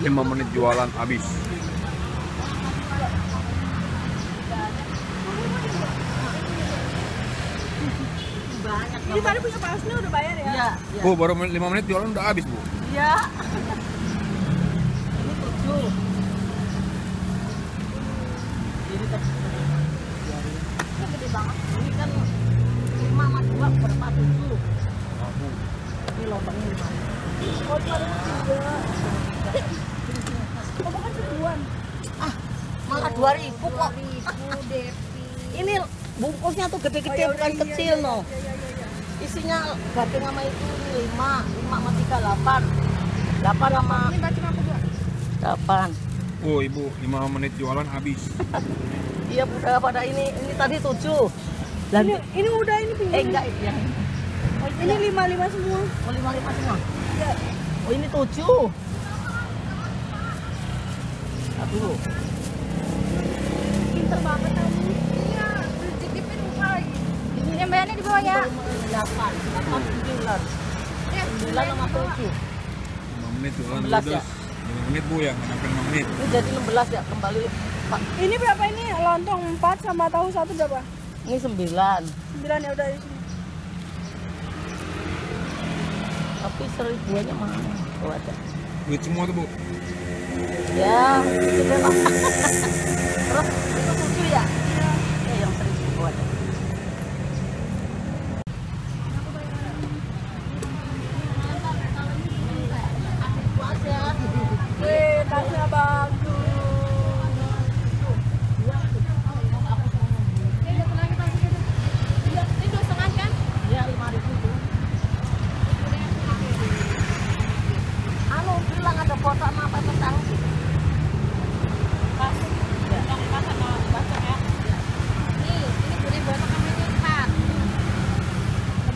5 menit jualan habis. Banyak. Ini tadi punya Pak Asmi udah bayar ya? Iya. Bu, baru 5 menit jualan udah habis, Bu. Iya. Ini 7. Ini kan gede banget. Ini kan 5 sama 2 berapa 7. Ini lontongnya 5. Oh, cuma 3. Kamu kan seribuan. Ah, malah 2.000 kok. 2.000 Devi. Ini bungkusnya tuh gede-gede bukan kecil no. Isinya daging sama itu 5 sama 3 8. 8 sama Ini bacem aku 2. 8. Oh, Ibu, 5 menit jualan habis. Iya udah pada ini tadi 7. Dan Ini udah ini pinggir. enggak ya. Ini 5 semua. Oh 5 semua. Ya. Oh ini 7. Aduh. Pinter banget kamu. Iya, dititipin lupa lagi. Ini yang bayarnya di bawah ya. 8 9. Ya, 9 sama 7. 5 menit jualan 16 ya? ludes. 5 menit, Bu, ya. Nggak sampai 5 menit. Ini jadi 16 ya kembali Pak. Ini berapa ini? Lontong 4 sama tahu 1 berapa? Ini 9. 9 ya udah di sini. Tapi 1.000-nya mahal. Tuh aja. Duit semua tuh, Bu. Ya, gede Pak. Terus itu 7 ya? Iya. Ya yang 1.000 aja. Wih, tasnya bagus. Ini 2,5 kan? Ya 5.000 tuh. Anu bilang ada foto sama apa tahu sih? Pas. Yang pas sama bacem ya. Nih, ini bude botak sama ini 4.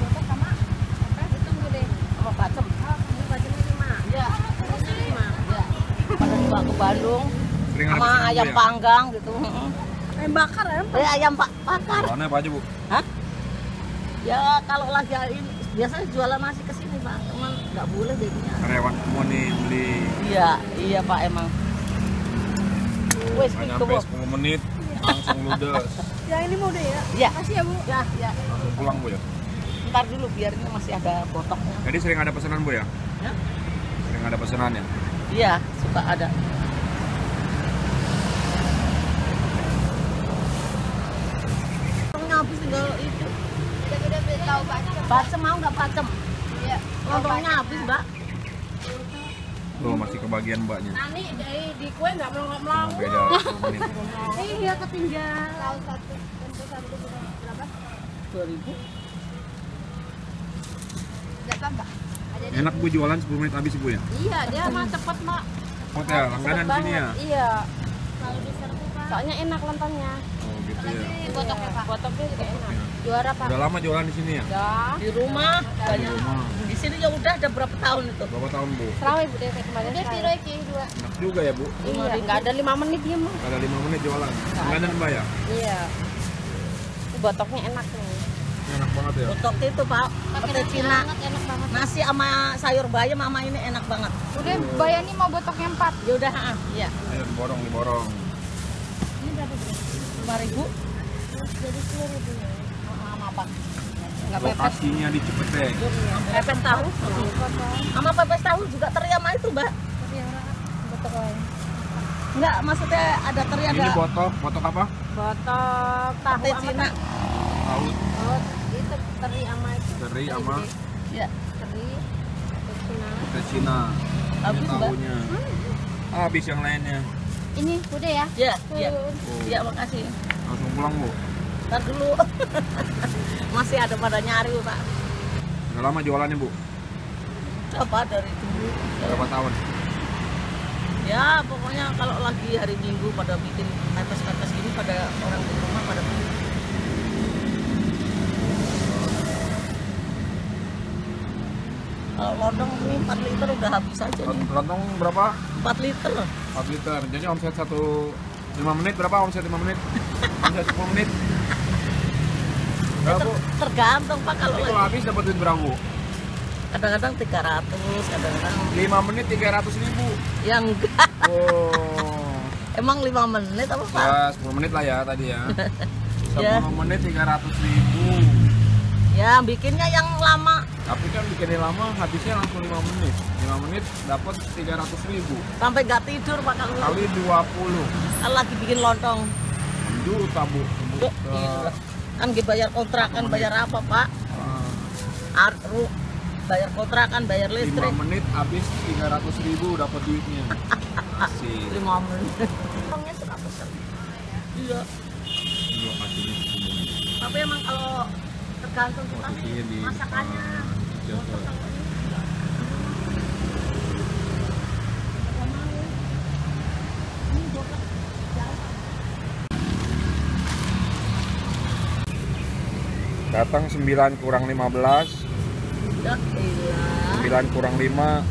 Botak sama apa? Hitung bude. Sama bacem. Oh, ini bacemnya 5. Ya. Harusnya 5. Ya. Pada dibawa ke Bandung Sering ada sama pesanan, Bu, ayam ya? panggang gitu. Ayam bakar ya? Ayam bakar. Jualannya apa aja, Bu? Hah? Ya kalau lagi hari ini biasanya jualan nasi ke sini Pak, cuman nggak boleh jadinya. Karyawan semua nih beli. Iya Pak emang. Wes Nggak gitu nyampe Bu. 10 menit langsung ludes. Yang ini mau deh ya? Iya. Kasih ya, Bu. Ya. Langsung pulang, Bu, ya. Ntar dulu biar ini masih ada botoknya. Jadi sering ada pesanan, Bu, ya? Ya? Sering ada pesanan ya? Iya suka ada. Lontongnya habis tinggal itu. Udah beli tahu bacem. Bacem mau nggak bacem? Iya. Lontongnya habis Mbak. Tuh, masih kebagian Mbaknya. Nani di kue nggak melongo-melongo. Oh, beda 10 menit. Iya ketinggalan. Tahu 1 untuk 1 berapa? 2.000. Berapa, Mbak? Ada di. Enak, Bu, jualan 10 menit habis, Bu, ya? Iya, dia mah cepet, Mak. Cepet ya, langganan di sini ya? Iya. Kalau diserbu kan. Soalnya enak lontongnya. Oh, gitu ya. Botoknya, Pak. Botoknya juga enak. Juara, Pak. Udah lama jualan di sini ya? Udah. Di rumah Di banyak. rumah. Di sini ya udah ada berapa tahun itu? Berapa tahun, Bu? Serawai, Bu, deh kemarin. Udah piro iki 2. Enak juga ya, Bu? Iya, enggak ada 5 menit dia mah. Ada 5 menit jualan. Langganan, Mbak, ya? Iya. Botoknya enak nih. Enak banget ya? Botok itu Pak, pete Cina. Enak banget. Nasi sama sayur bayam sama ini enak banget. Udah, bayani mau botoknya 4. Ya udah, iya. Ayo, diborong, diborong. Ini berapa, Bu? 5.000. Jadi 10.000 ya. Sama apa? Enggak pepes. Lokasinya di Cipete. Pepes tahu. Sama pepes tahu juga teri sama itu, Mbak. Tapi yang botok lain. Enggak, maksudnya ada teri Ini ada botok, botok apa? Botok tahu pete sama Cina. Tahu, Oh, itu teri sama itu. teri sama Ya, Teri. Cina. teh Cina. habis Ini Mbak. tahunya. Habis yang lainnya. Ini udah ya? Ya, ya. Oh, Ya, makasih. langsung pulang, Bu. Ntar dulu. Masih ada pada nyari, Pak. Udah lama jualannya, Bu? Apa dari dulu? Berapa tahun? Ya, pokoknya kalau lagi hari Minggu pada bikin pepes-pepes gini pada orang di rumah pada bikin. Kalau lontong ini 4 liter udah habis aja nih. Lontong berapa? 4 liter. 4 liter. Jadi omset 5 menit berapa omset 5 menit? Omset 10 menit? Berapa, Bu? Tergantung Pak kalau Jadi kalau lagi. habis dapat duit berapa, Bu? Kadang-kadang 300, kadang-kadang 5 menit 300.000. ya enggak. Oh. Emang 5 menit apa Pak? Ya 10 menit lah ya tadi ya. 10 Ya. menit 300.000. Ya bikinnya yang lama Tapi kan bikinnya lama habisnya langsung 5 menit. 5 menit dapat 300.000. sampai nggak tidur Pak kalau Kali 20. lagi bikin lontong. Dulu tabu. Gila. Kan bayar kontrakan, bayar apa Pak? Arru, bayar kontrakan, bayar 5 listrik. menit habis 300.000 dapat duitnya. Asik. 5 menit. Uangnya 100. Iya. Dua kakinya semua. Tapi emang kalau tergantung kita Posisinya di masakannya. jatuh. Datang 9 kurang 15, Ya, iya. 9 kurang 5.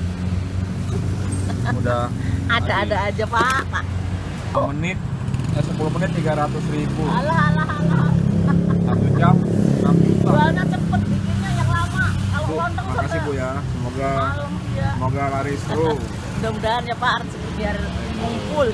Udah Ada-ada aja Pak. Pak. 10 menit, 10 menit 300.000. Alah, alah, alah. 1 jam 6 juta. Soalnya cepet bikinnya yang lama. Kalau Bu, lontong makasih Bu sampai ya. Semoga malam ya. semoga laris terus. Mudah-mudahan ya Pak, rezeki biar ngumpul.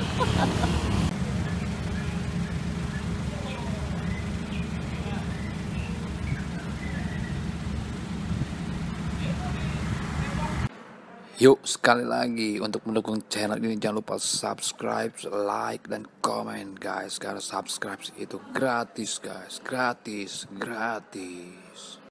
Yuk sekali lagi untuk mendukung channel ini jangan lupa subscribe, like, dan komen guys. Karena subscribe itu gratis guys, gratis.